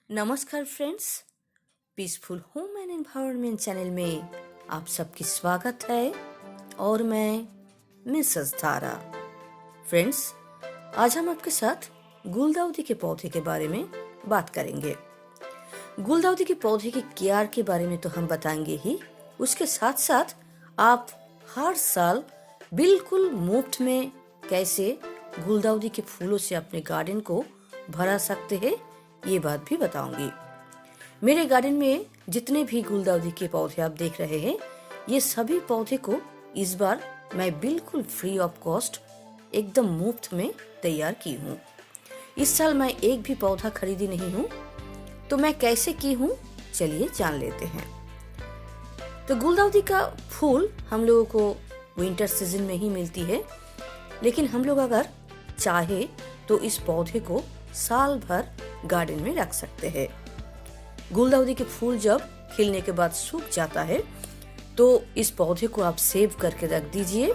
नमस्कार friends, peaceful home and environment channel में आप सबकी स्वागत है और मैं मिसेस धारा। फ्रेंड्स, आज हम आपके साथ गुलदाउदी के पौधे के बारे में बात करेंगे। गुलदाउदी के पौधे की केयर के बारे में तो हम बताएंगे ही, उसके साथ साथ आप हर साल बिल्कुल मुफ्त में कैसे गुलदाउदी के फूलों से अपने गार्डन को भरा सकते हैं ये बात भी बताऊंगी। मेरे गार्डन में जितने भी गुलदाउदी के पौधे आप देख रहे हैं, ये सभी पौधे को इस बार मैं बिल्कुल फ्री ऑफ कॉस्ट एकदम मुफ्त में तैयार की हूँ। इस साल मैं एक भी पौधा खरीदी नहीं हूँ। तो मैं कैसे की हूँ, चलिए जान लेते हैं। तो गुलदाउदी का फूल हम लोगों को विंटर सीजन में ही मिलती है, लेकिन हम लोग अगर चाहे तो इस पौधे को साल भर गार्डन में रख सकते हैं। गुलदाउदी के फूल जब खिलने के बाद सूख जाता है तो इस पौधे को आप सेव करके रख दीजिए,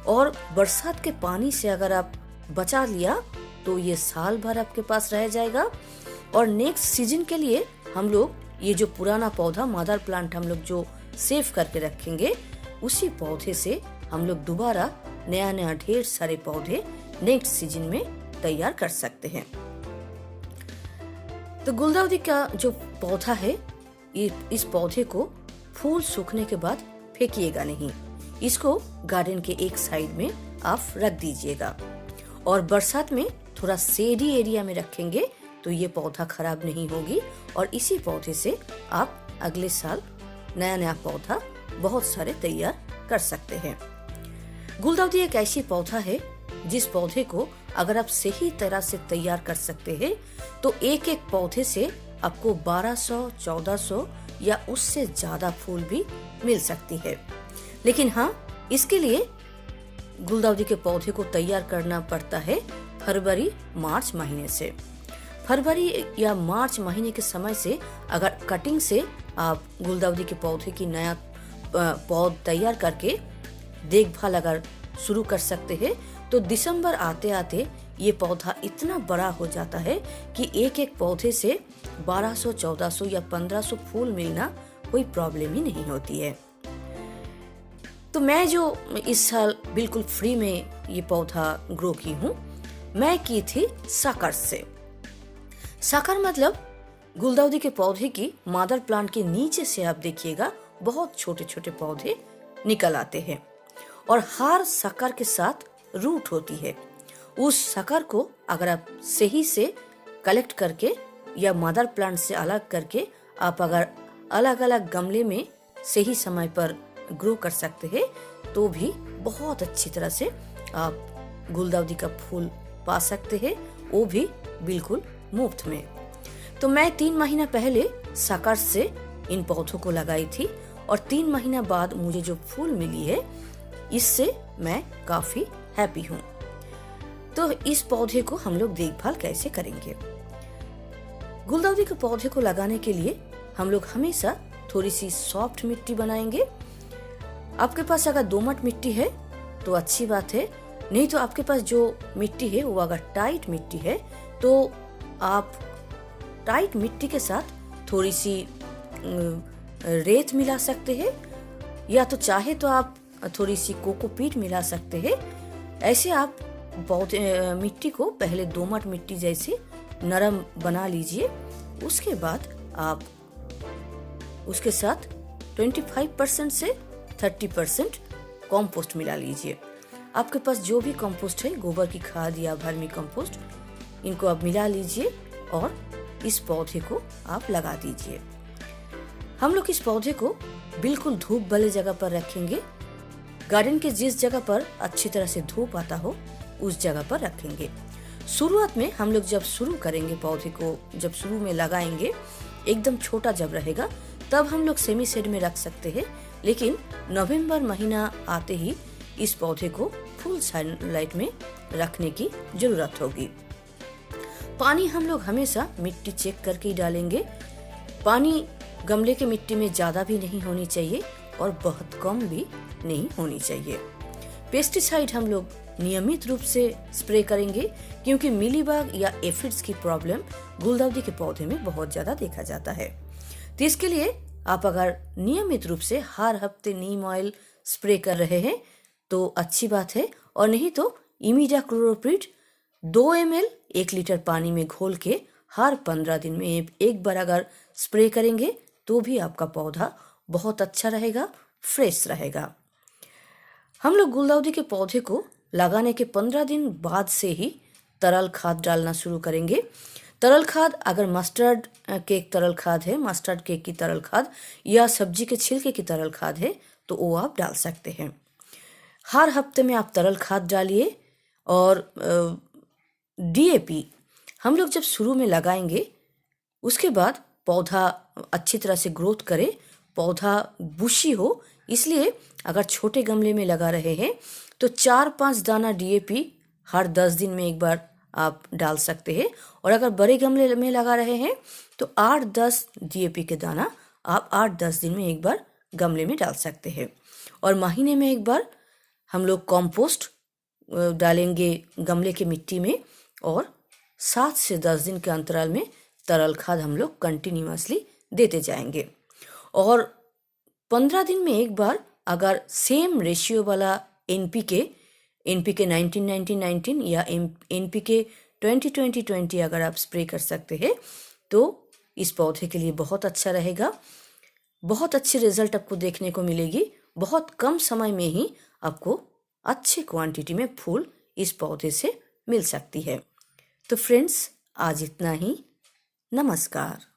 और बरसात के पानी से अगर आप बचा लिया तो ये साल भर आपके पास रह जाएगा। और नेक्स्ट सीजन के लिए हम लोग ये जो पुराना पौधा मदर प्लांट हम लोग जो सेव करके रखेंगे, उसी पौधे से हम लोग दोबारा नया नया ढेर सारे पौधे नेक्स्ट सीजन में तैयार कर सकते हैं। तो गुलदाउदी का जो पौधा है, इस पौधे को फूल सूखने के बाद फेंकिएगा नहीं, इसको गार्डन के एक साइड में आप रख दीजिएगा। और बरसात में थोड़ा शेडी एरिया में रखेंगे तो ये पौधा खराब नहीं होगी, और इसी पौधे से आप अगले साल नया नया पौधा बहुत सारे तैयार कर सकते हैं। गुलदाउदी एक ऐसी पौधा है जिस पौधे को अगर आप सही तरह से तैयार कर सकते हैं तो एक एक पौधे से आपको 1200, 1400 या उससे ज्यादा फूल भी मिल सकती है। लेकिन हाँ, इसके लिए गुलदाउदी के पौधे को तैयार करना पड़ता है फरवरी मार्च महीने से। फरवरी या मार्च महीने के समय से अगर कटिंग से आप गुलदाउदी के पौधे की नया पौध तैयार करके देखभाल अगर शुरू कर सकते हैं तो दिसंबर आते आते ये पौधा इतना बड़ा हो जाता है कि एक एक पौधे से 1200, 1400 या 1500 फूल मिलना कोई प्रॉब्लम ही नहीं होती है। तो मैं जो इस साल बिल्कुल फ्री में ये पौधा ग्रो की हूँ, मैं की थी साकर से। साकर मतलब गुलदाउदी के पौधे की मदर प्लांट के नीचे से आप देखिएगा बहुत छोटे छोटे पौधे निकल आते हैं, और हर साकर के साथ रूट होती है। उस साकर को अगर आप सही से कलेक्ट करके या मदर प्लांट से अलग करके आप अगर अलग अलग गमले में सही समय पर ग्रो कर सकते हैं तो भी बहुत अच्छी तरह से आप गुलदाउदी का फूल पा सकते हैं, वो भी बिल्कुल मुफ्त में। तो मैं 3 महीना पहले साकर से इन पौधों को लगाई थी, और 3 महीना बाद मुझे जो फूल मिली है इससे मैं काफी हैप्पी हूँ। तो इस पौधे को हम लोग देखभाल कैसे करेंगे? गुलदाउदी के पौधे को लगाने के लिए हम लोग हमेशा थोड़ी सी सॉफ्ट मिट्टी बनाएंगे। आपके पास अगर दोमट मिट्टी है तो अच्छी बात है, नहीं तो आपके पास जो मिट्टी है वो अगर टाइट मिट्टी है तो आप टाइट मिट्टी के साथ थोड़ी सी रेत मिला सकते हैं, या तो चाहे तो आप थोड़ी सी कोकोपीट मिला सकते हैं। ऐसे आप मिट्टी को पहले दोमट मिट्टी जैसे नरम बना लीजिए। उसके बाद आप उसके साथ 25% से 30% कंपोस्ट मिला लीजिए। आपके पास जो भी कंपोस्ट है, गोबर की खाद या वर्मी कंपोस्ट, इनको आप मिला लीजिए और इस पौधे को आप लगा दीजिए। हम लोग इस पौधे को बिल्कुल धूप वाले जगह पर रखेंगे। गार्डन के जिस जगह पर अच्छी तरह से धूप आता हो उस जगह पर रखेंगे। शुरुआत में हम लोग जब शुरू करेंगे पौधे को, जब शुरू में लगाएंगे, एकदम छोटा जब रहेगा तब हम लोग सेमी शेड में रख सकते हैं, लेकिन नवंबर महीना आते ही इस पौधे को फुल सनलाइट में रखने की जरूरत होगी। पानी हम लोग हमेशा मिट्टी चेक करके ही डालेंगे। पानी गमले के मिट्टी में ज्यादा भी नहीं होनी चाहिए और बहुत कम भी नहीं होनी चाहिए। पेस्टिसाइड हम लोग नियमित रूप से स्प्रे करेंगे, क्योंकि मिलीबाग या एफिड्स की प्रॉब्लम गुलदाउदी के पौधे में बहुत ज्यादा देखा जाता है। तो इसके लिए आप अगर नियमित रूप से हर हफ्ते नीम ऑयल स्प्रे कर रहे हैं तो अच्छी बात है, और नहीं तो इमिडाक्लोप्रिड 2 ml 1 लीटर पानी में घोल के हर 15 दिन में एक बार अगर स्प्रे करेंगे तो भी आपका पौधा बहुत अच्छा रहेगा, फ्रेश रहेगा। हम लोग गुलदाउदी के पौधे को लगाने के 15 दिन बाद से ही तरल खाद डालना शुरू करेंगे। तरल खाद अगर मस्टर्ड केक तरल खाद है, मस्टर्ड केक की तरल खाद या सब्जी के छिलके की तरल खाद है तो वो आप डाल सकते हैं। हर हफ्ते में आप तरल खाद डालिए। और डीएपी हम लोग जब शुरू में लगाएंगे, उसके बाद पौधा अच्छी तरह से ग्रोथ करे, पौधा बुशी हो, इसलिए अगर छोटे गमले में लगा रहे हैं तो 4-5 दाना डीएपी हर 10 दिन में एक बार आप डाल सकते हैं, और अगर बड़े गमले में लगा रहे हैं तो 8-10 डीएपी के दाना आप 8-10 दिन में एक बार गमले में डाल सकते हैं। और महीने में एक बार हम लोग कंपोस्ट डालेंगे गमले की मिट्टी में, और 7 से 10 दिन के अंतराल में तरल खाद हम लोग कंटिन्यूअसली देते जाएंगे। और 15 दिन में एक बार अगर सेम रेशियो वाला एनपीके 19-19-19 या एनपीके 20-20-20 अगर आप स्प्रे कर सकते हैं तो इस पौधे के लिए बहुत अच्छा रहेगा। बहुत अच्छी रिजल्ट आपको देखने को मिलेगी। बहुत कम समय में ही आपको अच्छे क्वांटिटी में फूल इस पौधे से मिल सकती है। तो फ्रेंड्स, आज इतना ही। नमस्कार।